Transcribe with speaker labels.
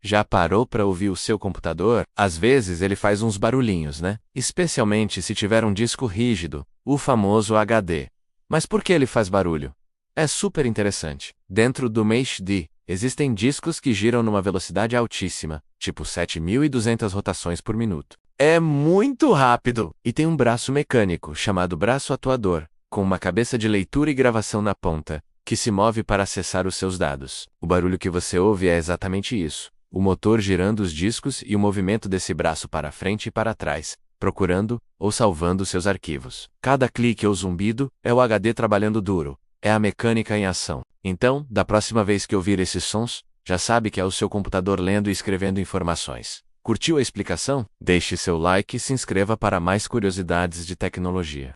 Speaker 1: Já parou para ouvir o seu computador? Às vezes ele faz uns barulhinhos, né? Especialmente se tiver um disco rígido, o famoso HD. Mas por que ele faz barulho? É super interessante. Dentro do MHD, existem discos que giram numa velocidade altíssima, tipo 7.200 rotações por minuto. É muito rápido! E tem um braço mecânico, chamado braço atuador, com uma cabeça de leitura e gravação na ponta, que se move para acessar os seus dados. O barulho que você ouve é exatamente isso: o motor girando os discos e o movimento desse braço para frente e para trás, procurando ou salvando seus arquivos. Cada clique ou zumbido é o HD trabalhando duro. É a mecânica em ação. Então, da próxima vez que ouvir esses sons, já sabe que é o seu computador lendo e escrevendo informações. Curtiu a explicação? Deixe seu like e se inscreva para mais curiosidades de tecnologia.